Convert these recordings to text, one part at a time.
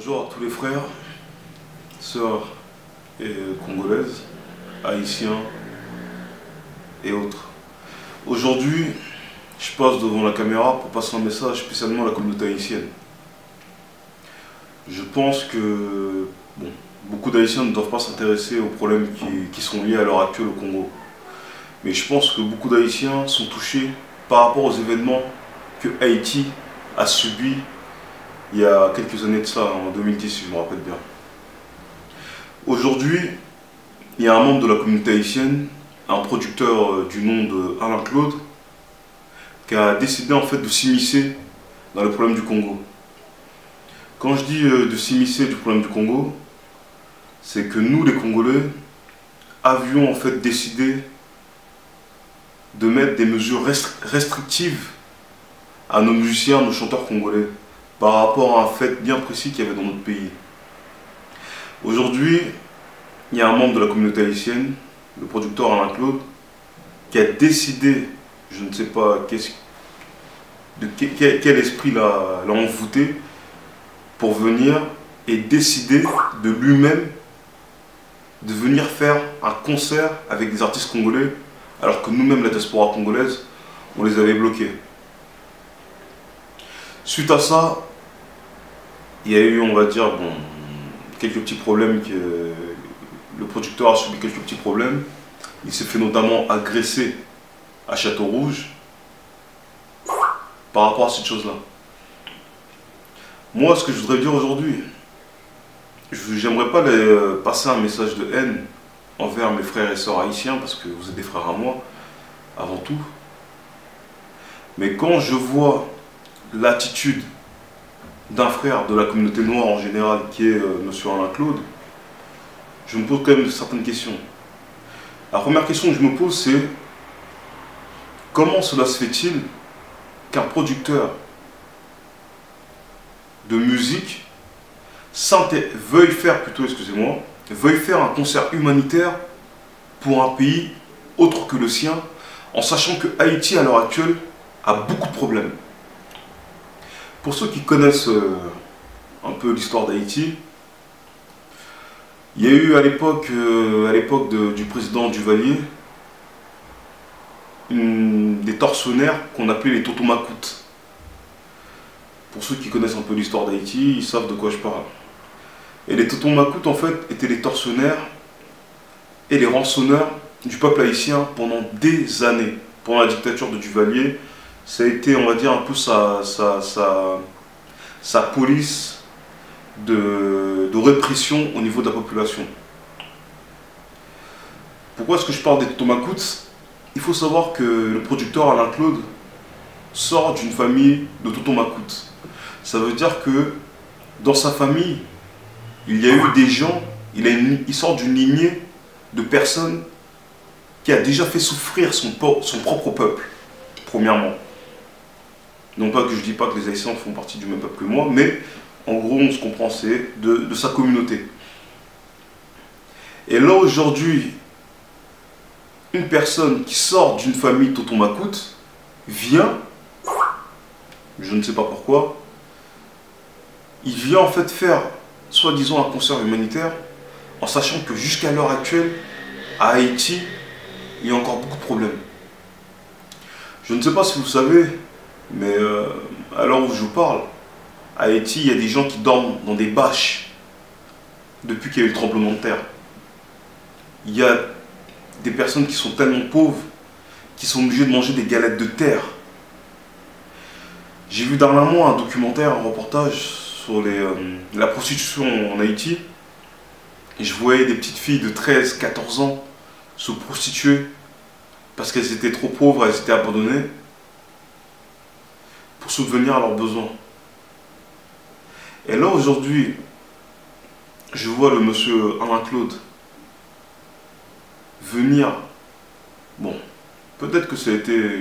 Bonjour à tous les frères, sœurs et congolaises, haïtiens et autres. Aujourd'hui, je passe devant la caméra pour passer un message spécialement à la communauté haïtienne. Je pense que beaucoup d'Haïtiens ne doivent pas s'intéresser aux problèmes qui sont liés à l'heure actuelle au Congo. Mais je pense que beaucoup d'Haïtiens sont touchés par rapport aux événements que Haïti a subis il y a quelques années de ça, en 2010 si je me rappelle bien. Aujourd'hui, il y a un membre de la communauté haïtienne, un producteur du nom de Alain Claude, qui a décidé en fait de s'immiscer dans le problème du Congo. Quand je dis de s'immiscer du problème du Congo, c'est que nous les Congolais avions en fait décidé de mettre des mesures restrictives à nos musiciens, nos chanteurs congolais, par rapport à un fait bien précis qu'il y avait dans notre pays. Aujourd'hui, il y a un membre de la communauté haïtienne, le producteur Alain Claude, qui a décidé, je ne sais pas quel esprit l'a envoûté, pour venir et décider de lui-même de venir faire un concert avec des artistes congolais, alors que nous-mêmes, la diaspora congolaise, on les avait bloqués. Suite à ça, il y a eu, on va dire, quelques petits problèmes, le producteur a subi quelques petits problèmes. Il s'est fait notamment agresser à Château-Rouge par rapport à cette chose-là. Moi, ce que je voudrais dire aujourd'hui, j'aimerais pas passer un message de haine envers mes frères et sœurs haïtiens, parce que vous êtes des frères à moi, avant tout. Mais quand je vois l'attitude d'un frère de la communauté noire en général, qui est M. Alain Claude, je me pose quand même certaines questions. La première question que je me pose, c'est comment cela se fait-il qu'un producteur de musique veuille faire un concert humanitaire pour un pays autre que le sien, en sachant que Haïti à l'heure actuelle a beaucoup de problèmes. Pour ceux qui connaissent un peu l'histoire d'Haïti, il y a eu à l'époque du président Duvalier des tortionnaires qu'on appelait les Totomacoutes. Pour ceux qui connaissent un peu l'histoire d'Haïti, ils savent de quoi je parle. Et les Totomacoutes en fait étaient les tortionnaires et les rançonneurs du peuple haïtien pendant des années. Pendant la dictature de Duvalier, ça a été, on va dire, un peu sa police de répression au niveau de la population. Pourquoi est-ce que je parle des Totomacoutes? Il faut savoir que le producteur Alain Claude sort d'une famille de Totomacoutes. Ça veut dire que dans sa famille, il y a eu des gens, il sort d'une lignée de personnes qui a déjà fait souffrir son propre peuple, premièrement. Non pas que je dis pas que les Haïtiens font partie du même peuple que moi, mais en gros on se comprend, c'est de sa communauté. Et là aujourd'hui, une personne qui sort d'une famille Totomacoute vient, je ne sais pas pourquoi, il vient en fait faire soi-disant un concert humanitaire, en sachant que jusqu'à l'heure actuelle, à Haïti, il y a encore beaucoup de problèmes. Je ne sais pas si vous savez, mais à l'heure où je vous parle, à Haïti, il y a des gens qui dorment dans des bâches depuis qu'il y a eu le tremblement de terre. Il y a des personnes qui sont tellement pauvres qui sont obligées de manger des galettes de terre. J'ai vu dernièrement un documentaire, un reportage sur la prostitution en Haïti. Et je voyais des petites filles de 13-14 ans se prostituer parce qu'elles étaient trop pauvres, elles étaient abandonnées, pour subvenir à leurs besoins. Et là aujourd'hui, je vois le monsieur Alain Claude venir, peut-être que ça a été,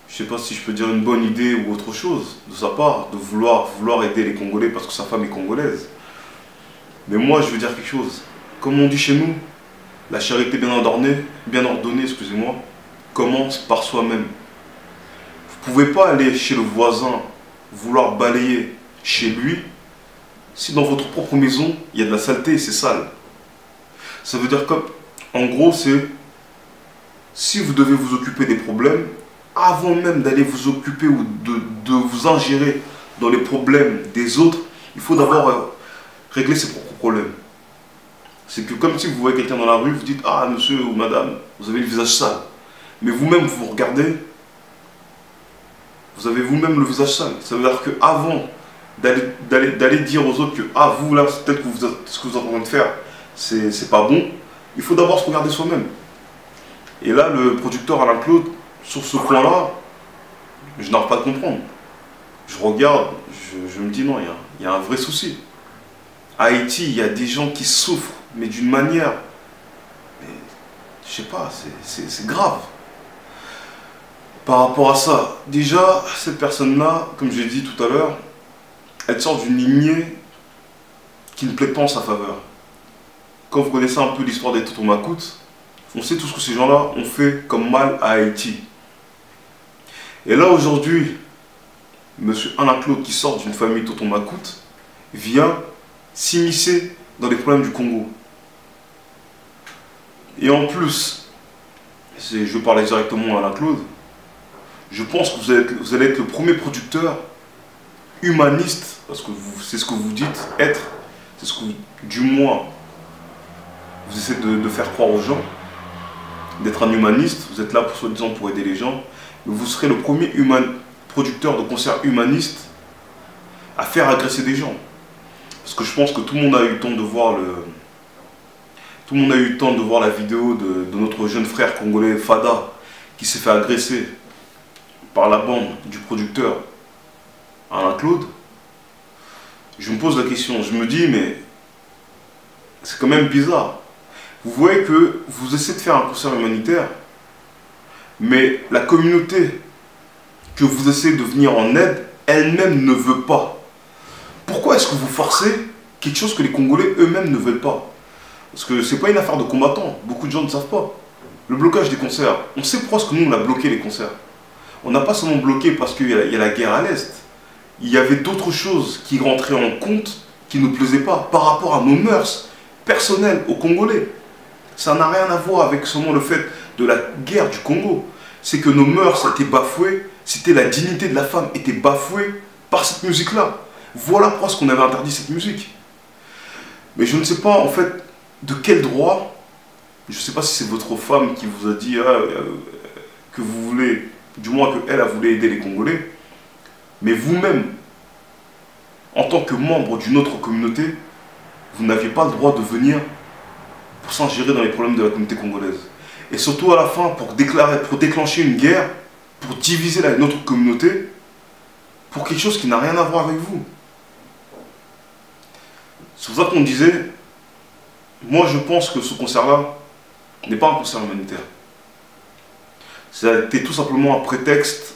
je sais pas si je peux dire une bonne idée ou autre chose de sa part, de vouloir aider les Congolais parce que sa femme est congolaise. Mais moi je veux dire quelque chose, comme on dit chez nous, la charité bien ordonnée, excusez-moi, commence par soi-même. Vous ne pouvez pas aller chez le voisin, vouloir balayer chez lui, si dans votre propre maison, il y a de la saleté et c'est sale. Ça veut dire qu'en gros, c'est si vous devez vous occuper des problèmes, avant même d'aller vous occuper ou de vous ingérer dans les problèmes des autres, il faut d'abord régler ses propres problèmes. C'est que comme si vous voyez quelqu'un dans la rue, vous dites « Ah, monsieur ou madame, vous avez le visage sale. » Mais vous-même, vous regardez, vous avez vous-même le visage sale. Ça veut dire qu'avant d'aller dire aux autres que « Ah, vous là, peut-être que ce que vous êtes en train de faire, c'est pas bon », il faut d'abord se regarder soi-même. Et là, le producteur Alain Claude, sur ce point-là, je n'arrive pas à comprendre. Je regarde, je me dis non, il y a un vrai souci. À Haïti, il y a des gens qui souffrent, mais d'une manière, mais, je sais pas, c'est grave. Par rapport à ça, déjà, cette personne-là, comme j'ai dit tout à l'heure, elle sort d'une lignée qui ne plaît pas en sa faveur. Quand vous connaissez un peu l'histoire des Tonton Macoute, on sait tous que ces gens-là ont fait comme mal à Haïti. Et là, aujourd'hui, M. Alain Claude, qui sort d'une famille Tonton Macoute, vient s'immiscer dans les problèmes du Congo. Et en plus, je parlais directement à Alain Claude, je pense que vous allez être le premier producteur humaniste, parce que c'est ce que vous dites être, c'est ce que du moins vous essayez de faire croire aux gens, d'être un humaniste, vous êtes là pour soi-disant pour aider les gens, mais vous serez le premier producteur de concerts humanistes à faire agresser des gens. Parce que je pense que tout le monde a eu le temps de voir la vidéo de notre jeune frère congolais Fada qui s'est fait agresser par la bande du producteur Alain Claude. Je me pose la question, je me dis mais c'est quand même bizarre. Vous voyez que vous essayez de faire un concert humanitaire, mais la communauté que vous essayez de venir en aide, elle-même ne veut pas. Pourquoi est-ce que vous forcez quelque chose que les Congolais eux-mêmes ne veulent pas? Parce que c'est pas une affaire de combattants, beaucoup de gens ne savent pas. Le blocage des concerts, on sait pourquoi est-ce que nous on a bloqué les concerts. On n'a pas seulement bloqué parce qu'il y a la guerre à l'Est. Il y avait d'autres choses qui rentraient en compte qui ne nous plaisaient pas par rapport à nos mœurs personnelles aux Congolais. Ça n'a rien à voir avec seulement le fait de la guerre du Congo. C'est que nos mœurs étaient bafouées, c'était la dignité de la femme était bafouée par cette musique-là. Voilà pourquoi on avait interdit cette musique. Mais je ne sais pas en fait de quel droit, je ne sais pas si c'est votre femme qui vous a dit que vous voulez, du moins qu'elle a voulu aider les Congolais, mais vous-même, en tant que membre d'une autre communauté, vous n'aviez pas le droit de venir pour s'ingérer dans les problèmes de la communauté congolaise. Et surtout à la fin, pour déclencher une guerre, pour diviser notre communauté, pour quelque chose qui n'a rien à voir avec vous. C'est pour ça qu'on disait, moi je pense que ce concert-là n'est pas un concert humanitaire. C'était tout simplement un prétexte.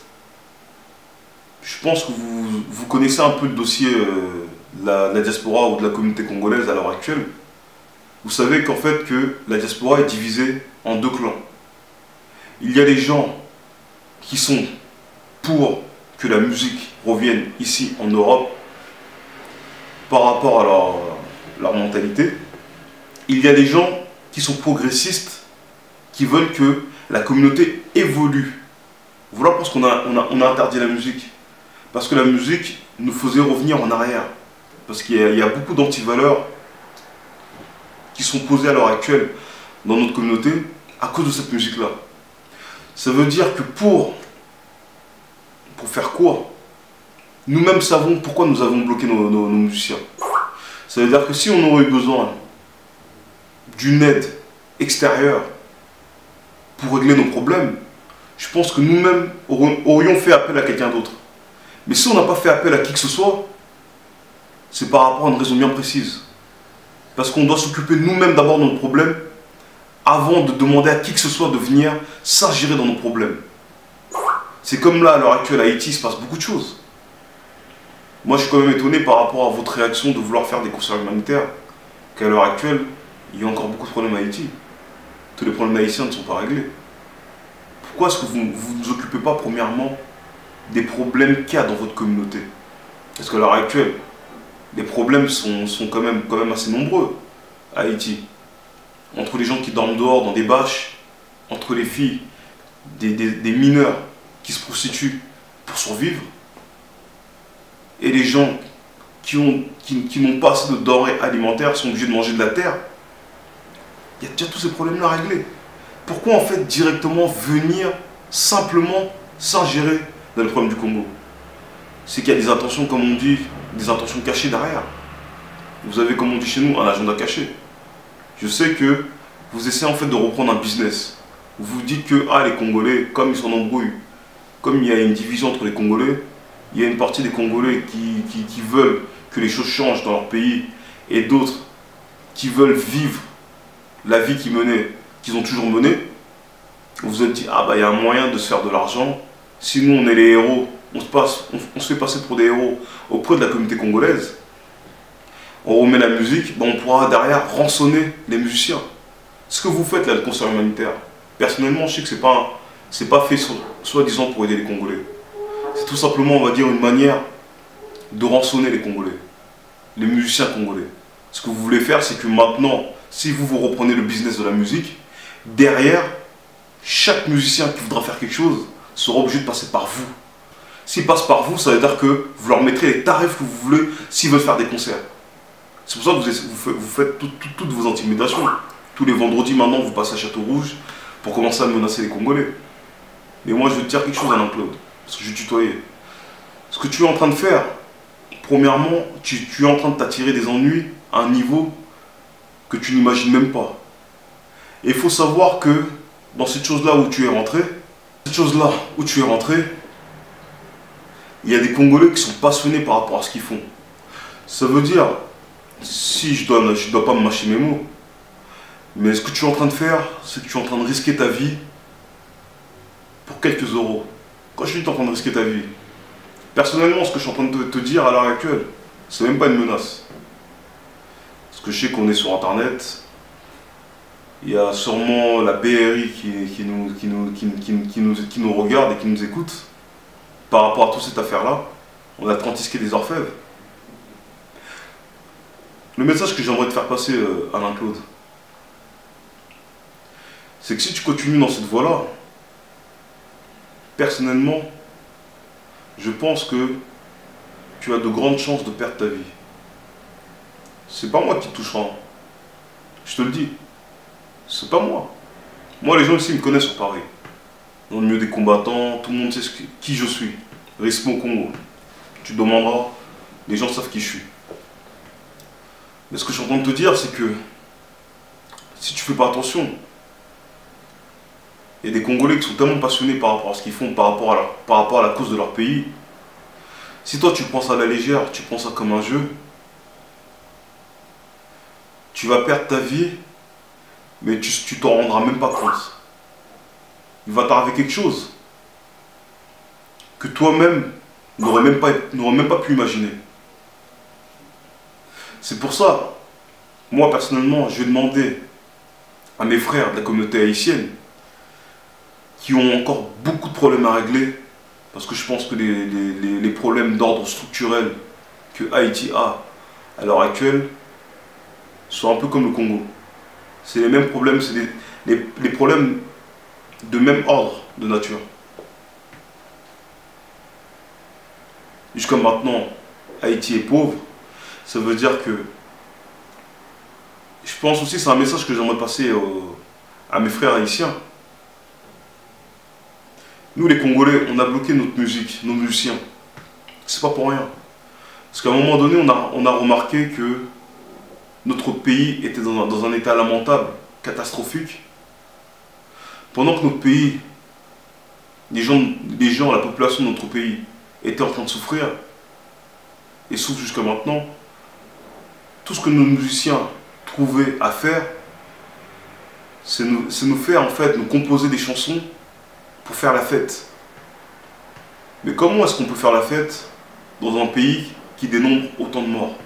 Je pense que vous connaissez un peu le dossier de la diaspora ou de la communauté congolaise à l'heure actuelle. Vous savez qu'en fait que la diaspora est divisée en deux clans. Il y a les gens qui sont pour que la musique revienne ici en Europe par rapport à leur mentalité. Il y a des gens qui sont progressistes, qui veulent que la communauté évolue. Voilà pourquoi on a interdit la musique. Parce que la musique nous faisait revenir en arrière. Parce qu'il y a beaucoup d'antivaleurs qui sont posées à l'heure actuelle dans notre communauté à cause de cette musique-là. Ça veut dire que pour faire quoi? Nous-mêmes savons pourquoi nous avons bloqué nos musiciens. Ça veut dire que si on aurait eu besoin d'une aide extérieure pour régler nos problèmes, je pense que nous-mêmes aurions fait appel à quelqu'un d'autre. Mais si on n'a pas fait appel à qui que ce soit, c'est par rapport à une raison bien précise. Parce qu'on doit s'occuper nous-mêmes d'abord de nos problèmes avant de demander à qui que ce soit de venir s'ingérer dans nos problèmes. C'est comme là, à l'heure actuelle, à Haïti, il se passe beaucoup de choses. Moi, je suis quand même étonné par rapport à votre réaction de vouloir faire des concerts humanitaires, qu'à l'heure actuelle, il y a encore beaucoup de problèmes à Haïti. Tous les problèmes haïtiens ne sont pas réglés. Pourquoi est-ce que vous ne vous occupez pas, premièrement, des problèmes qu'il y a dans votre communauté? Parce qu'à l'heure actuelle, les problèmes sont quand même assez nombreux à Haïti. Entre les gens qui dorment dehors dans des bâches, entre les filles, des mineurs qui se prostituent pour survivre, et les gens qui n'ont pas assez de denrées alimentaires sont obligés de manger de la terre. Il y a déjà tous ces problèmes-là à régler. Pourquoi en fait directement venir simplement s'ingérer dans le problème du Congo? C'est qu'il y a des intentions, comme on dit, des intentions cachées derrière. Vous avez, comme on dit chez nous, un agenda caché. Je sais que vous essayez en fait de reprendre un business. Vous vous dites que les Congolais, comme ils sont en embrouille, comme il y a une division entre les Congolais, il y a une partie des Congolais qui veulent que les choses changent dans leur pays et d'autres qui veulent vivre la vie qu'ils ont toujours menée. Vous vous êtes dit, il y a un moyen de se faire de l'argent. Si nous on est les héros, on se fait passer pour des héros auprès de la communauté congolaise. On remet la musique, on pourra derrière rançonner les musiciens. Ce que vous faites là, le concert humanitaire, personnellement, je sais que c'est pas fait soi-disant pour aider les Congolais. C'est tout simplement, on va dire, une manière de rançonner les Congolais, les musiciens congolais. Ce que vous voulez faire, c'est que maintenant, si vous reprenez le business de la musique, derrière, chaque musicien qui voudra faire quelque chose sera obligé de passer par vous. S'il passe par vous, ça veut dire que vous leur mettrez les tarifs que vous voulez s'ils veulent faire des concerts. C'est pour ça que vous faites toutes vos intimidations. Tous les vendredis maintenant, vous passez à Château Rouge pour commencer à menacer les Congolais. Mais moi, je veux te dire quelque chose, Alain-Claude, parce que je vais tutoyer. Ce que tu es en train de faire, premièrement, tu es en train de t'attirer des ennuis à un niveau que tu n'imagines même pas. Et il faut savoir que dans cette chose-là où tu es rentré, il y a des Congolais qui sont passionnés par rapport à ce qu'ils font. Ça veut dire, si je dois pas me mâcher mes mots, mais ce que tu es en train de faire, c'est que tu es en train de risquer ta vie pour quelques euros. Quand je dis que tu es en train de risquer ta vie, personnellement, ce que je suis en train de te dire à l'heure actuelle, c'est même pas une menace. Parce que je sais qu'on est sur Internet, il y a sûrement la BRI qui nous regarde et qui nous écoute par rapport à toute cette affaire-là. On a trantisqué des orfèvres. Le message que j'aimerais te faire passer, Alain-Claude, c'est que si tu continues dans cette voie-là, personnellement, je pense que tu as de grandes chances de perdre ta vie. C'est pas moi qui te touchera. Je te le dis. C'est pas moi. Moi, les gens ici me connaissent sur Paris. Dans le milieu des combattants, tout le monde sait qui je suis. Rismo Congo. Tu demanderas, les gens savent qui je suis. Mais ce que je suis en train de te dire, c'est que si tu fais pas attention, il y a des Congolais qui sont tellement passionnés par rapport à ce qu'ils font, par rapport à la cause de leur pays. Si toi tu prends ça à la légère, tu prends ça comme un jeu, tu vas perdre ta vie, mais tu t'en rendras même pas compte. Il va t'arriver quelque chose que toi-même n'aurais même pas pu imaginer. C'est pour ça, moi personnellement, je vais demander à mes frères de la communauté haïtienne qui ont encore beaucoup de problèmes à régler, parce que je pense que les problèmes d'ordre structurel que Haïti a à l'heure actuelle sont un peu comme le Congo. C'est les mêmes problèmes, c'est les problèmes de même ordre de nature. Jusqu'à maintenant, Haïti est pauvre. Ça veut dire que, je pense aussi, c'est un message que j'aimerais passer à mes frères haïtiens. Nous les Congolais, on a bloqué notre musique, nos musiciens. C'est pas pour rien. Parce qu'à un moment donné, on a remarqué que notre pays était dans un état lamentable, catastrophique. Pendant que notre pays, les gens, la population de notre pays était en train de souffrir, et souffre jusqu'à maintenant, tout ce que nos musiciens trouvaient à faire, c'est nous faire en fait, nous composer des chansons pour faire la fête. Mais comment est-ce qu'on peut faire la fête dans un pays qui dénombre autant de morts?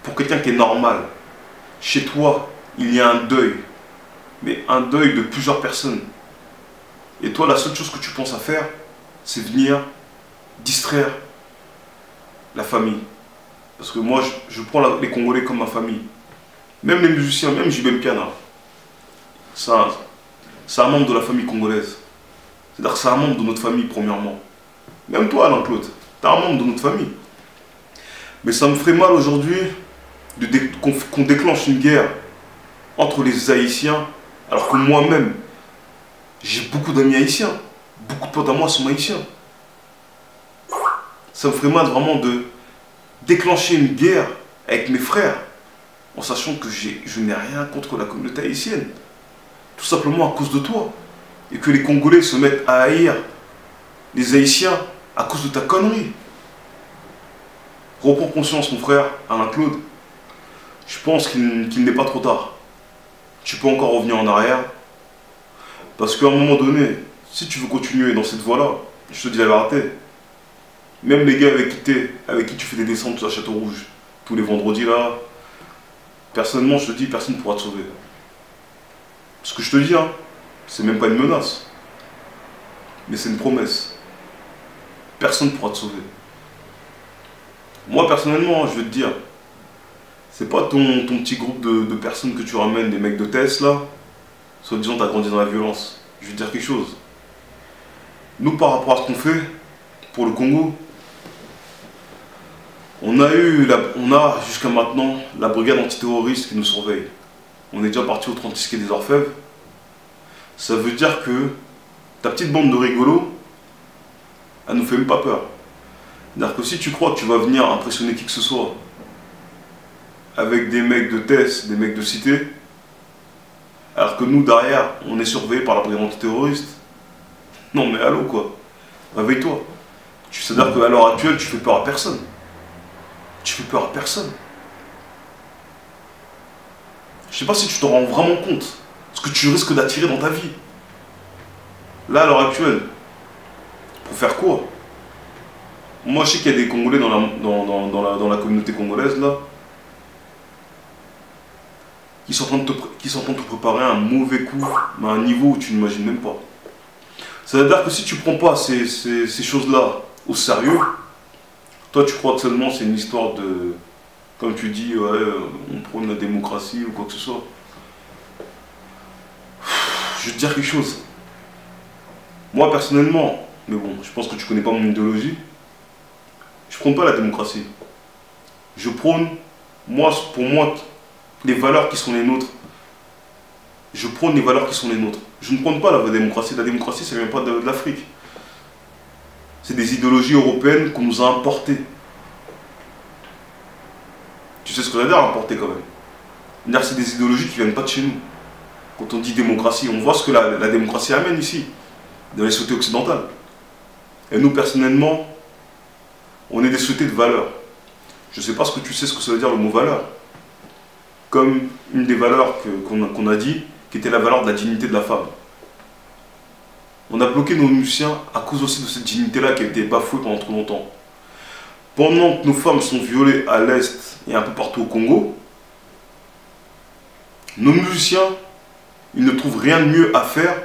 Pour quelqu'un qui est normal, chez toi, il y a un deuil, mais un deuil de plusieurs personnes. Et toi, la seule chose que tu penses à faire, c'est venir distraire la famille. Parce que moi, je prends les Congolais comme ma famille. Même les musiciens, même JB Piana. C'est un membre de la famille congolaise. C'est-à-dire que c'est un membre de notre famille, premièrement. Même toi, Alain-Claude, tu es un membre de notre famille. Mais ça me ferait mal aujourd'hui qu'on déclenche une guerre entre les Haïtiens, alors que moi-même, j'ai beaucoup d'amis haïtiens. Beaucoup de potes à moi sont haïtiens. Ça me ferait mal vraiment de déclencher une guerre avec mes frères, en sachant que je n'ai rien contre la communauté haïtienne. Tout simplement à cause de toi. Et que les Congolais se mettent à haïr les Haïtiens à cause de ta connerie. Reprends conscience, mon frère, Alain-Claude. Je pense qu'il n'est pas trop tard. Tu peux encore revenir en arrière. Parce qu'à un moment donné, si tu veux continuer dans cette voie-là, je te dis la vérité. Même les gars avec qui tu fais des descentes à Château-Rouge, tous les vendredis là, personnellement, je te dis, personne ne pourra te sauver. Ce que je te dis, hein, c'est même pas une menace. Mais c'est une promesse. Personne ne pourra te sauver. Moi, personnellement, je vais te dire, c'est pas ton petit groupe de personnes que tu ramènes, des mecs de TS là, soit disant t'as grandi dans la violence. Je vais te dire quelque chose. Nous, par rapport à ce qu'on fait pour le Congo, on a jusqu'à maintenant la brigade antiterroriste qui nous surveille. On est déjà parti au 36 quai des Orfèvres. Ça veut dire que ta petite bande de rigolos, elle nous fait même pas peur. C'est-à-dire que si tu crois que tu vas venir impressionner qui que ce soit avec des mecs de TES, des mecs de cité, alors que nous derrière, on est surveillés par la brigade antiterroriste, non mais allô quoi, réveille-toi. C'est-à-dire qu'à l'heure actuelle, tu fais peur à personne. Tu fais peur à personne. Je sais pas si tu te rends vraiment compte ce que tu risques d'attirer dans ta vie. Là, à l'heure actuelle, pour faire quoi? Moi, je sais qu'il y a des Congolais dans la communauté congolaise, là, qui sont en train de te préparer un mauvais coup, mais à un niveau où tu n'imagines même pas. Ça veut dire que si tu prends pas ces choses-là au sérieux, toi, tu crois que seulement c'est une histoire de... Comme tu dis, ouais, on prône la démocratie ou quoi que ce soit. Je vais te dire quelque chose. Moi, personnellement, mais bon, je pense que tu connais pas mon idéologie, je prône pas la démocratie. Je prône, pour moi, les valeurs qui sont les nôtres. Je prône les valeurs qui sont les nôtres. Je ne prône pas la démocratie. La démocratie, ça ne vient pas de l'Afrique. C'est des idéologies européennes qu'on nous a importées. Tu sais ce que ça veut dire, importer quand même. C'est-à-dire que c'est des idéologies qui ne viennent pas de chez nous. Quand on dit démocratie, on voit ce que la démocratie amène ici, dans les sociétés occidentales. Et nous, personnellement, on est des sociétés de valeurs. Je ne sais pas ce que tu sais ce que ça veut dire le mot valeur. Comme une des valeurs qu'on a dit, qui était la valeur de la dignité de la femme. On a bloqué nos musiciens à cause aussi de cette dignité-là qui a été bafouée pendant trop longtemps. Pendant que nos femmes sont violées à l'Est et un peu partout au Congo, nos musiciens, ils ne trouvent rien de mieux à faire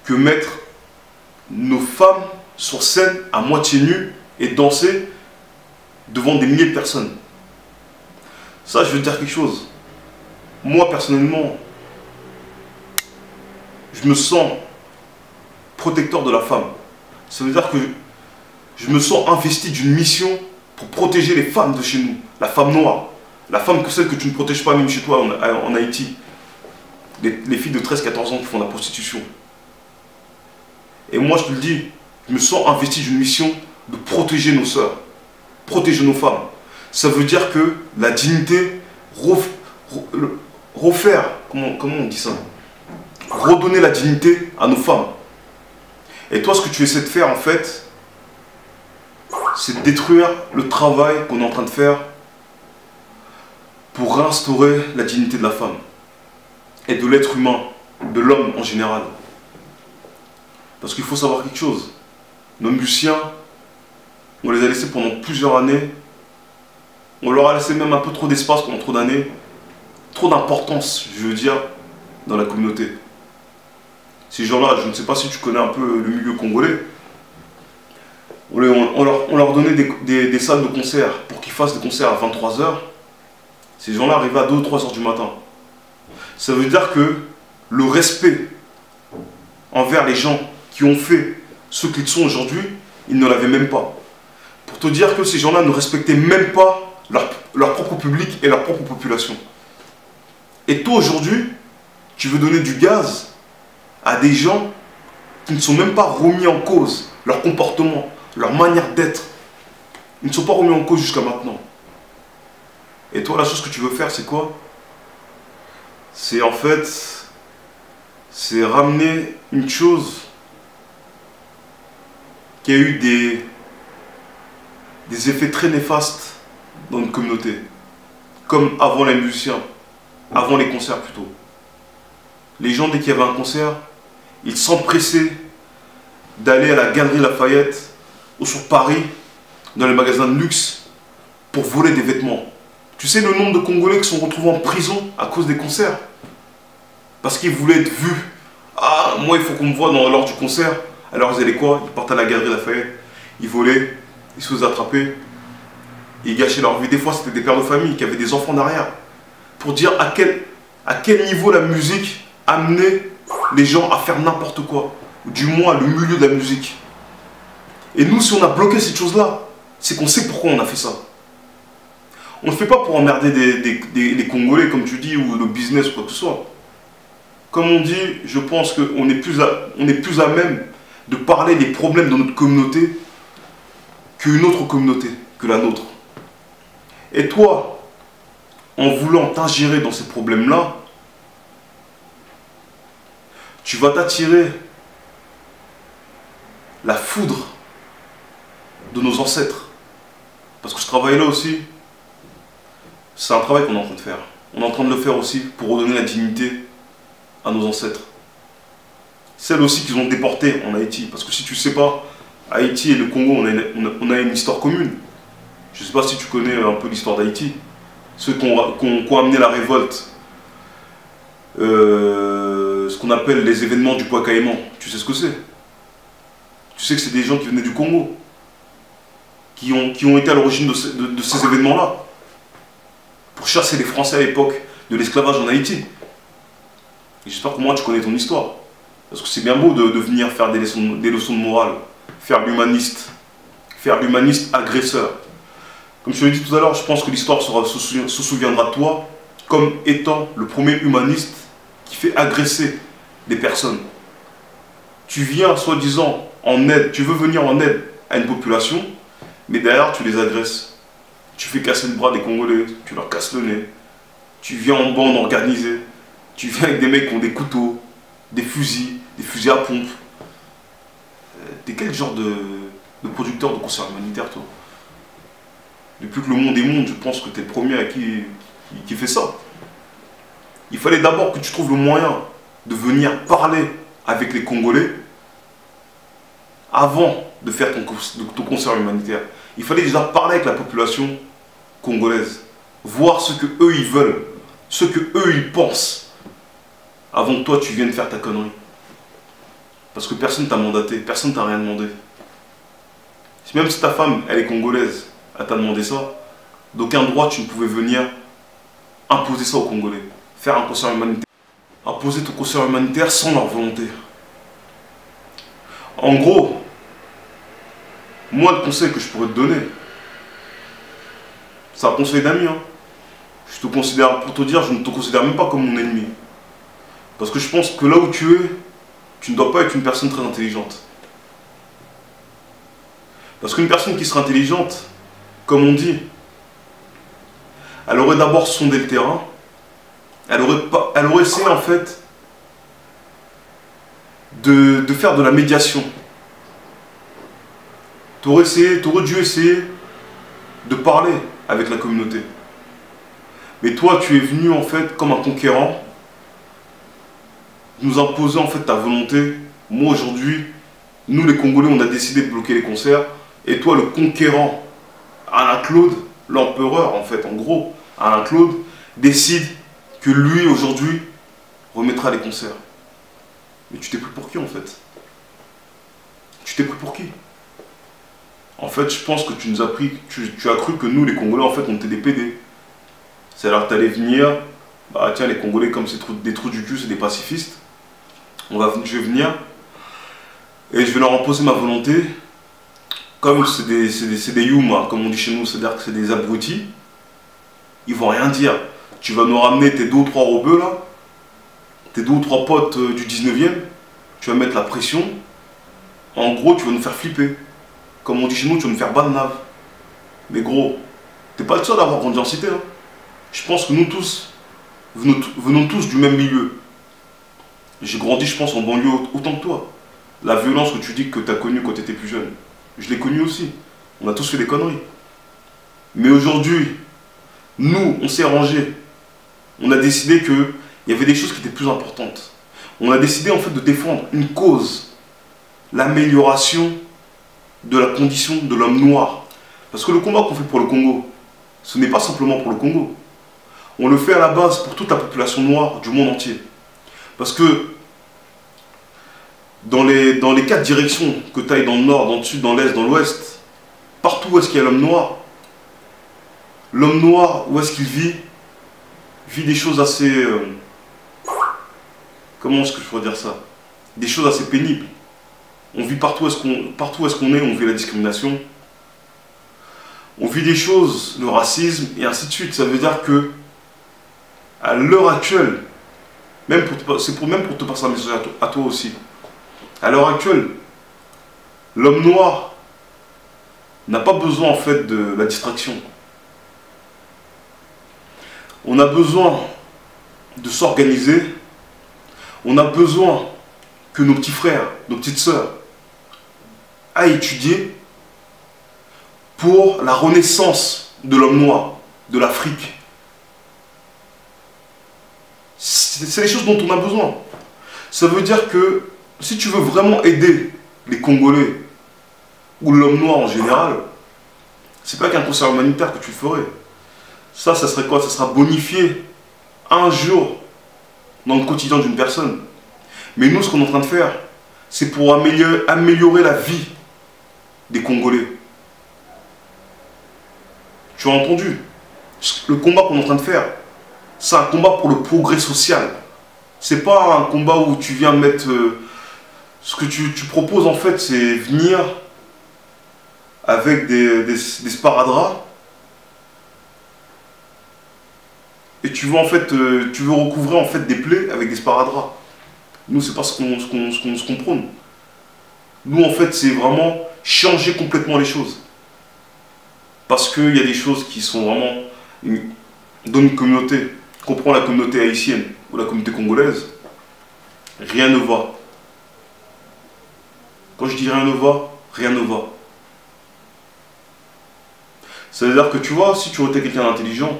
que mettre nos femmes sur scène à moitié nues et danser devant des milliers de personnes. Ça, je veux te dire quelque chose. Moi, personnellement, je me sens protecteur de la femme. Ça veut dire que je me sens investi d'une mission pour protéger les femmes de chez nous. La femme noire. La femme que celle que tu ne protèges pas même chez toi en Haïti. Les filles de 13-14 ans qui font la prostitution. Et moi, je te le dis, je me sens investi d'une mission de protéger nos sœurs. Protéger nos femmes. Ça veut dire que la dignité, refaire, comment on dit ça? Redonner la dignité à nos femmes. Et toi, ce que tu essaies de faire, en fait, c'est de détruire le travail qu'on est en train de faire pour réinstaurer la dignité de la femme et de l'être humain, de l'homme en général. Parce qu'il faut savoir quelque chose. Nos musiciens, on les a laissés pendant plusieurs années. On leur a laissé même un peu trop d'espace pendant trop d'années. Trop d'importance, je veux dire, dans la communauté. Ces gens-là, je ne sais pas si tu connais un peu le milieu congolais. On leur donnait des salles de concert pour qu'ils fassent des concerts à 23 heures. Ces gens-là arrivaient à 2 ou 3 heures du matin. Ça veut dire que le respect envers les gens qui ont fait ce qu'ils sont aujourd'hui, ils ne l'avaient même pas. Pour te dire que ces gens-là ne respectaient même pas leur propre public et leur propre population. Et toi aujourd'hui, tu veux donner du gaz à des gens qui ne sont même pas remis en cause, leur comportement, leur manière d'être. Ils ne sont pas remis en cause jusqu'à maintenant. Et toi, la chose que tu veux faire, c'est quoi? C'est en fait, c'est ramener une chose qui a eu des effets très néfastes dans une communauté. Comme avant les musiciens, avant les concerts plutôt. Les gens, dès qu'il y avait un concert, ils s'empressaient d'aller à la Galerie Lafayette ou sur Paris, dans les magasins de luxe, pour voler des vêtements. Tu sais le nombre de Congolais qui sont retrouvés en prison à cause des concerts? Parce qu'ils voulaient être vus. Ah, moi il faut qu'on me voie lors du concert. Alors ils allaient quoi? Ils partaient à la Galerie Lafayette, ils volaient, ils se faisaient attraper, ils gâchaient leur vie. Des fois c'était des pères de famille qui avaient des enfants derrière. Pour dire à quel niveau la musique amenait les gens à faire n'importe quoi. Ou du moins le milieu de la musique. Et nous, si on a bloqué cette chose-là, c'est qu'on sait pourquoi on a fait ça. On ne le fait pas pour emmerder les Congolais, comme tu dis, ou le business ou quoi que ce soit. Comme on dit, je pense qu'on est plus à même de parler des problèmes de notre communauté qu'une autre communauté, que la nôtre. Et toi, en voulant t'ingérer dans ces problèmes-là, tu vas t'attirer la foudre de nos ancêtres. Parce que ce travail-là aussi, c'est un travail qu'on est en train de faire. On est en train de le faire aussi pour redonner la dignité à nos ancêtres. Celles aussi qu'ils ont déportées en Haïti. Parce que si tu ne sais pas, Haïti et le Congo, on a une histoire commune. Je ne sais pas si tu connais un peu l'histoire d'Haïti. Ceux qui ont amené la révolte. Ce qu'on appelle les événements du Poids Caïman. Tu sais ce que c'est? Tu sais que c'est des gens qui venaient du Congo. Qui ont été à l'origine de ces événements-là. Pour chasser les Français à l'époque de l'esclavage en Haïti. Et j'espère que moi tu connais ton histoire. Parce que c'est bien beau de venir faire des leçons de morale. Faire l'humaniste. Faire l'humaniste agresseur. Comme je te l'ai dit tout à l'heure, je pense que l'histoire se souviendra de toi comme étant le premier humaniste qui fait agresser des personnes. Tu viens soi-disant en aide, tu veux venir en aide à une population, mais derrière tu les agresses. Tu fais casser le bras des Congolais, tu leur casses le nez. Tu viens en bande organisée. Tu viens avec des mecs qui ont des couteaux, des fusils à pompe. T'es quel genre de producteur de concerts humanitaires, toi? Depuis que le monde est monde, je pense que t'es le premier à qui fait ça. Il fallait d'abord que tu trouves le moyen de venir parler avec les Congolais avant de faire ton concert humanitaire. Il fallait déjà parler avec la population congolaise, voir ce que eux ils veulent, ce que eux ils pensent, avant que toi tu viennes faire ta connerie. Parce que personne t'a mandaté, personne t'a rien demandé. Même si ta femme, elle est congolaise, elle t'a demandé ça, d'aucun droit tu ne pouvais venir imposer ça aux Congolais. Faire un concert humanitaire. Imposer ton concert humanitaire sans leur volonté. En gros, moi le conseil que je pourrais te donner, c'est un conseil d'ami. Hein. Je te considère, pour te dire, je ne te considère même pas comme mon ennemi. Parce que je pense que là où tu es, tu ne dois pas être une personne très intelligente. Parce qu'une personne qui serait intelligente, comme on dit, elle aurait d'abord sondé le terrain, elle aurait essayé en fait de faire de la médiation. Tu aurais dû essayer de parler avec la communauté. Mais toi, tu es venu en fait comme un conquérant, nous imposer en fait ta volonté. Moi aujourd'hui, nous les Congolais, on a décidé de bloquer les concerts. Et toi, le conquérant, Alain Claude, l'empereur en fait, en gros, Alain Claude, décide que lui aujourd'hui remettra les concerts. Mais tu t'es pris pour qui en fait? Tu t'es pris pour qui? En fait, je pense que tu nous as pris, tu as cru que nous, les Congolais, en fait, on était des PD. C'est-à-dire que tu allais venir, bah tiens, les Congolais, comme c'est des trous du cul, c'est des pacifistes. Je vais venir et je vais leur imposer ma volonté. Comme c'est des Yuma, comme on dit chez nous, c'est-à-dire que c'est des abrutis. Ils vont rien dire. Tu vas nous ramener tes 2 ou 3 rebeux là, tes 2 ou 3 potes du 19e, tu vas mettre la pression. En gros, tu vas nous faire flipper. Comme on dit chez nous, tu vas nous faire banave. Mais gros, t'es pas le seul à avoir grandi en cité. Hein. Je pense que nous tous, venons tous du même milieu. J'ai grandi, je pense, en banlieue autant que toi. La violence que tu dis que tu as connue quand tu étais plus jeune, je l'ai connue aussi. On a tous fait des conneries. Mais aujourd'hui, nous, on s'est rangés. On a décidé qu'il y avait des choses qui étaient plus importantes. On a décidé en fait de défendre une cause, l'amélioration de la condition de l'homme noir. Parce que le combat qu'on fait pour le Congo, ce n'est pas simplement pour le Congo. On le fait à la base pour toute la population noire du monde entier. Parce que dans les 4 directions, que tu ailles dans le nord, dans le sud, dans l'est, dans l'ouest, partout où est-ce qu'il y a l'homme noir, où est-ce qu'il vit des choses assez... comment est-ce que je pourrais dire ça? Des choses assez pénibles. On vit partout où est-ce qu'on est, on vit la discrimination. On vit des choses, le racisme, et ainsi de suite. Ça veut dire que, à l'heure actuelle, même pour te passer un message à toi aussi, à l'heure actuelle, l'homme noir n'a pas besoin en fait de la distraction. On a besoin de s'organiser. On a besoin que nos petits frères, nos petites sœurs aillent étudier pour la renaissance de l'homme noir, de l'Afrique. C'est les choses dont on a besoin. Ça veut dire que si tu veux vraiment aider les Congolais ou l'homme noir en général, c'est pas qu'un concert humanitaire que tu ferais. Ça serait quoi? Ça sera bonifié un jour dans le quotidien d'une personne. Mais nous, ce qu'on est en train de faire, c'est pour améliorer la vie des Congolais. Tu as entendu? Le combat qu'on est en train de faire, c'est un combat pour le progrès social. C'est pas un combat où tu viens mettre... ce que tu proposes en fait, c'est venir avec des sparadraps et tu veux en fait tu veux recouvrir en fait des plaies avec des sparadraps. Nous, c'est pas ce qu'on prône. Nous, en fait, c'est vraiment changer complètement les choses. Parce qu'il y a des choses qui sont vraiment dans une communauté, qu'on prend la communauté haïtienne ou la communauté congolaise, rien ne va. Quand je dis rien ne va, rien ne va. Ça veut dire que tu vois, si tu étais quelqu'un d'intelligent,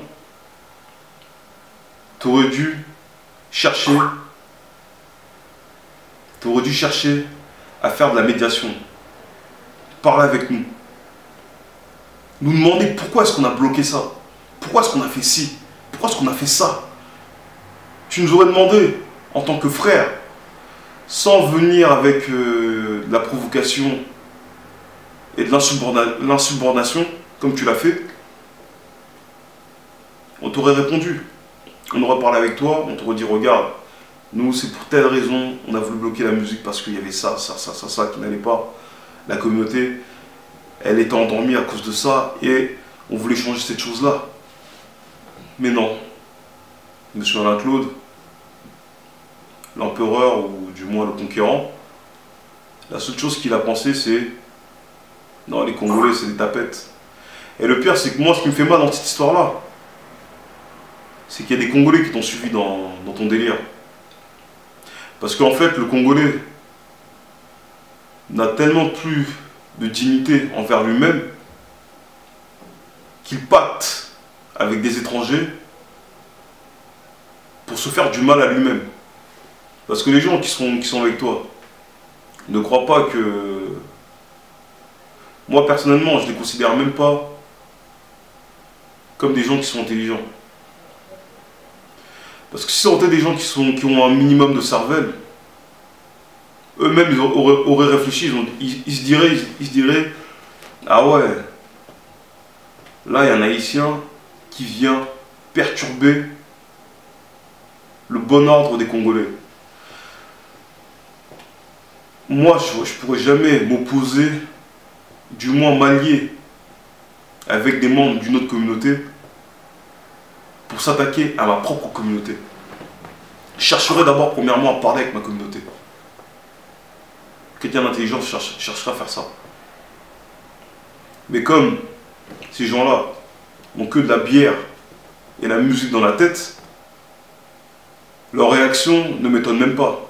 tu aurais dû chercher à faire de la médiation. Parler avec nous. Nous demander pourquoi est-ce qu'on a bloqué ça. Pourquoi est-ce qu'on a fait ci. Pourquoi est-ce qu'on a fait ça. Tu nous aurais demandé, en tant que frère, sans venir avec de la provocation et de l'insubordination, comme tu l'as fait, on t'aurait répondu. On aurait parlé avec toi, on t'aurait dit, regarde, nous c'est pour telle raison, on a voulu bloquer la musique parce qu'il y avait ça qui n'allait pas. La communauté, elle était endormie à cause de ça et on voulait changer cette chose-là. Mais non. Monsieur Alain Claude, l'empereur ou du moins le conquérant, la seule chose qu'il a pensé c'est non, les Congolais c'est des tapettes. Et le pire c'est que moi ce qui me fait mal dans cette histoire là, c'est qu'il y a des Congolais qui t'ont suivi dans ton délire. Parce qu'en fait le Congolais n'a tellement plus de dignité envers lui-même qu'il pacte avec des étrangers pour se faire du mal à lui-même. Parce que les gens qui sont avec toi ne croient pas que... Moi personnellement, je ne les considère même pas comme des gens qui sont intelligents. Parce que si c'était des gens qui ont un minimum de cervelle, eux-mêmes ils auraient réfléchi, ils se diraient Ah ouais. Là, il y a un Haïtien qui vient perturber le bon ordre des Congolais. Moi, je pourrais jamais m'opposer, du moins m'allier avec des membres d'une autre communauté pour s'attaquer à ma propre communauté. Je chercherai d'abord, premièrement, à parler avec ma communauté. Quelqu'un d'intelligent cherchera à faire ça. Mais comme ces gens-là n'ont que de la bière et la musique dans la tête, leur réaction ne m'étonne même pas.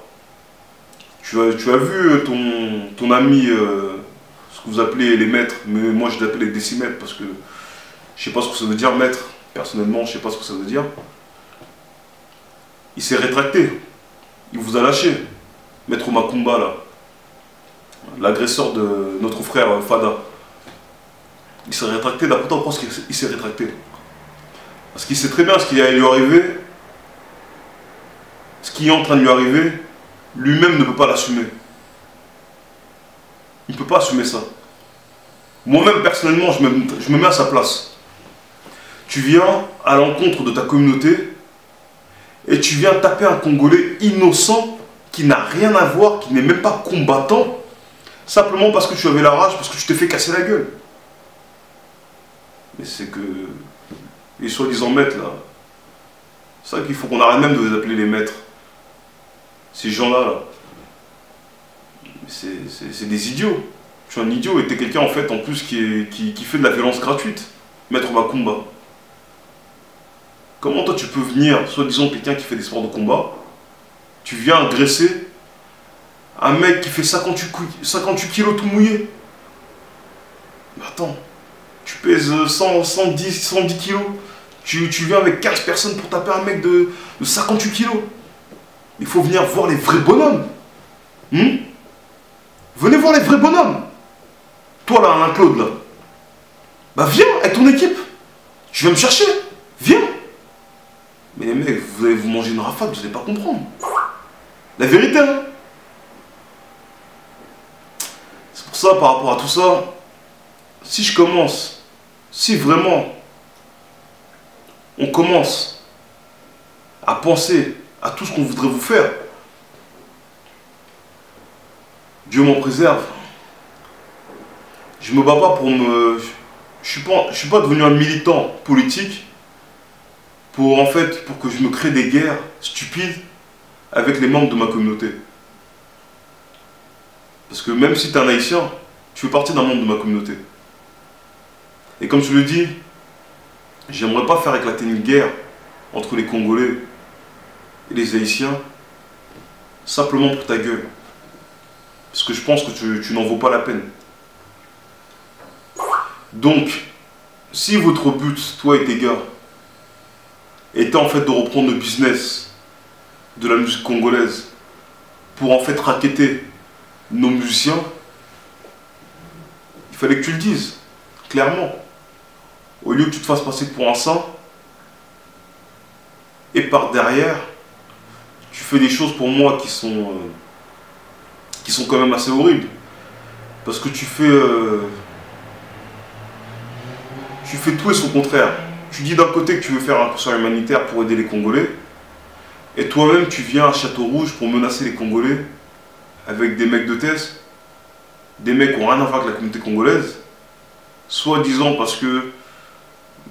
Tu as vu ton ami, ce que vous appelez les maîtres, mais moi je l'appelle les décimètres parce que je sais pas ce que ça veut dire maître. Personnellement, je sais pas ce que ça veut dire. Il s'est rétracté. Il vous a lâché. Maître Makumba là. L'agresseur de notre frère Fada. Il s'est rétracté. D'après toi, pourquoi il s'est rétracté? Parce qu'il sait très bien ce qui allait lui arriver. Ce qui est en train de lui arriver, lui-même ne peut pas l'assumer. Il ne peut pas assumer ça. Moi-même, personnellement, je me mets à sa place. Tu viens à l'encontre de ta communauté et tu viens taper un Congolais innocent qui n'a rien à voir, qui n'est même pas combattant, simplement parce que tu avais la rage, parce que tu t'es fait casser la gueule. Mais c'est que les soi-disant maîtres là, c'est ça qu'il faut qu'on arrête même de les appeler les maîtres. Ces gens-là, là, c'est des idiots. Tu es un idiot et tu es quelqu'un en fait en plus qui fait de la violence gratuite. Maître Makumba. Comment toi tu peux venir, soi-disant quelqu'un qui fait des sports de combat, tu viens agresser un mec qui fait 58 kilos tout mouillé? Mais attends, tu pèses 110 kilos, tu viens avec 15 personnes pour taper un mec de 58 kilos. Il faut venir voir les vrais bonhommes. Venez voir les vrais bonhommes. Toi là, Alain Claude là. Bah viens avec ton équipe. Tu viens me chercher. Viens. Mais les mecs, vous allez vous manger une rafale, vous n'allez pas comprendre. La vérité, hein. C'est pour ça, par rapport à tout ça, si vraiment on commence à penser à tout ce qu'on voudrait vous faire, Dieu m'en préserve. Je me bats pas pour me... Je suis pas devenu un militant politique pour que je me crée des guerres stupides avec les membres de ma communauté. Parce que même si tu es un Haïtien, tu fais partie d'un membre de ma communauté. Et comme je le dis, j'aimerais pas faire éclater une guerre entre les Congolais et les Haïtiens simplement pour ta gueule. Parce que je pense que tu n'en vaux pas la peine. Donc, si votre but, toi et tes gars, était en fait de reprendre le business de la musique congolaise pour en fait racketter nos musiciens, il fallait que tu le dises, clairement. Au lieu que tu te fasses passer pour un saint, et par derrière, tu fais des choses pour moi qui sont quand même assez horribles. Parce que tu fais tout et son contraire. Tu dis d'un côté que tu veux faire un concert humanitaire pour aider les Congolais, et toi-même tu viens à Château-Rouge pour menacer les Congolais avec des mecs de thèse, des mecs qui n'ont rien à voir avec la communauté congolaise, soi-disant parce que,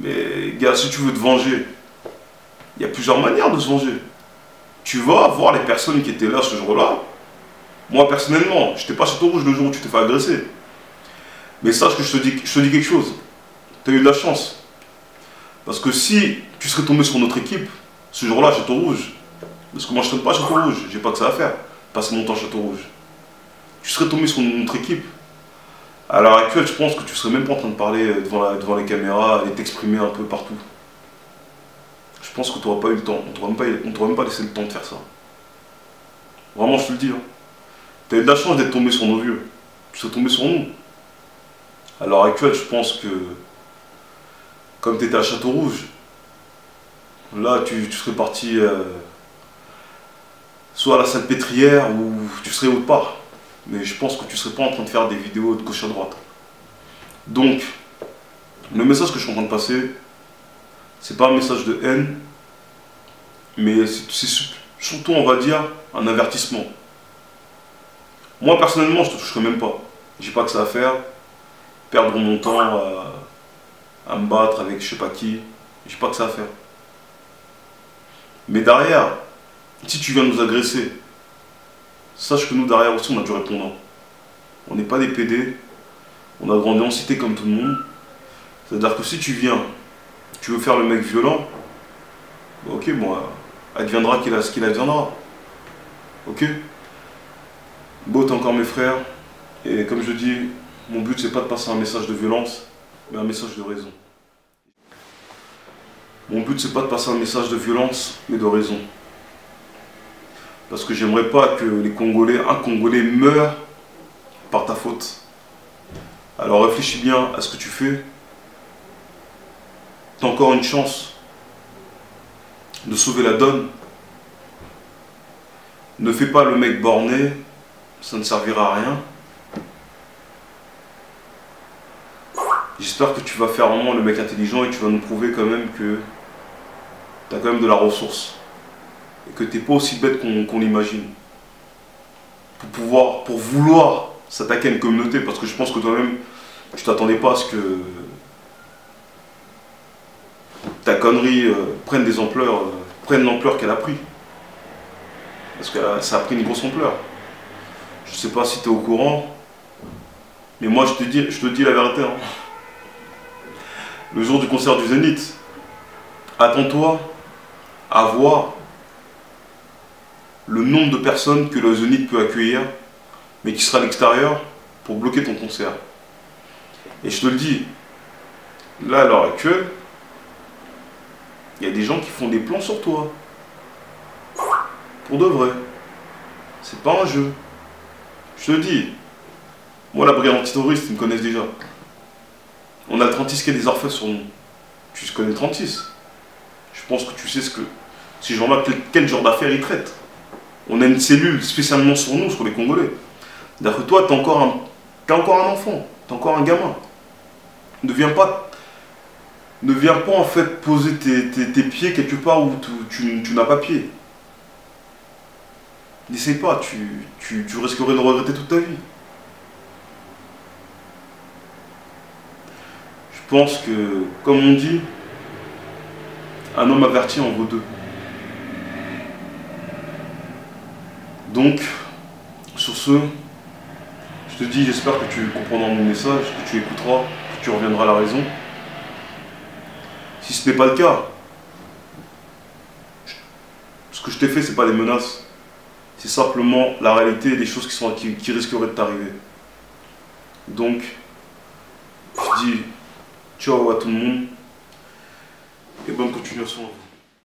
mais gars, si tu veux te venger, il y a plusieurs manières de se venger. Tu vas voir les personnes qui étaient là ce jour-là. Moi personnellement, je n'étais pas à Château-Rouge le jour où tu t'es fait agresser. Mais sache que je te dis quelque chose. Tu as eu de la chance. Parce que si tu serais tombé sur notre équipe, ce jour-là à Château-Rouge, parce que moi je ne traîne pas à Château-Rouge, j'ai pas que ça à faire, passer mon temps à Château-Rouge. Tu serais tombé sur notre équipe. À l'heure actuelle, je pense que tu serais même pas en train de parler devant les caméras et t'exprimer un peu partout. Je pense que tu n'auras pas eu le temps, on t'aurait même pas laissé le temps de faire ça. Vraiment, je te le dis. Hein. Tu as eu de la chance d'être tombé sur nos vieux. Tu serais tombé sur nous. À l'heure actuelle, je pense que, comme tu étais à Château-Rouge, là, tu serais parti soit à la Salpêtrière ou tu serais autre part. Mais je pense que tu serais pas en train de faire des vidéos de gauche à droite. Donc, le message que je suis en train de passer, c'est pas un message de haine, mais c'est surtout, on va dire, un avertissement. Moi, personnellement, je te toucherai même pas. J'ai pas que ça à faire. Perdre mon temps à me battre avec je sais pas qui. J'ai pas que ça à faire. Mais derrière, si tu viens nous agresser, sache que nous, derrière aussi, on a du répondant. On n'est pas des PD. On a grandi en cité comme tout le monde. C'est-à-dire que si tu viens, tu veux faire le mec violent, bah ok, moi, adviendra ce qu'il adviendra. Ok? Bon, t'es encore mes frères. Et comme je dis, mon but c'est pas de passer un message de violence, mais un message de raison. Mon but c'est pas de passer un message de violence, mais de raison. Parce que j'aimerais pas que un Congolais meure par ta faute. Alors réfléchis bien à ce que tu fais. T'as encore une chance de sauver la donne. Ne fais pas le mec borné, ça ne servira à rien. J'espère que tu vas faire vraiment le mec intelligent et tu vas nous prouver quand même que tu as quand même de la ressource. Et que tu n'es pas aussi bête qu'on l'imagine. Pour vouloir s'attaquer à une communauté, parce que je pense que toi-même, tu t'attendais pas à ce que ta connerie prenne l'ampleur qu'elle a pris. Parce que ça a pris une grosse ampleur. Je sais pas si tu es au courant, mais moi je te dis la vérité. Hein. Le jour du concert du Zénith, attends-toi à voir le nombre de personnes que le Zénith peut accueillir, mais qui sera à l'extérieur pour bloquer ton concert. Et je te le dis, là à l'heure actuelle, il y a des gens qui font des plans sur toi. Pour de vrai. C'est pas un jeu. Je te le dis. Moi, la brigade antiterroriste, ils me connaissent déjà. On a le 36 qui est des orfèvres sur nous. Tu connais le 36. Je pense que tu sais si je remarque quel genre d'affaires ils traitent. On a une cellule spécialement sur nous, sur les Congolais. C'est-à-dire que toi, t'es encore un enfant. T'es encore un gamin. Ne viens pas en fait poser tes pieds quelque part où tu n'as pas pied. N'essaye pas, tu risquerais de regretter toute ta vie. Je pense que, comme on dit, un homme averti en vaut deux. Donc, sur ce, je te dis, j'espère que tu comprendras mon message, que tu écouteras, que tu reviendras à la raison. Si ce n'est pas le cas, ce que je t'ai fait, c'est pas des menaces. C'est simplement la réalité des choses qui risqueraient de t'arriver. Donc, je dis ciao à tout le monde et bonne continuation à vous.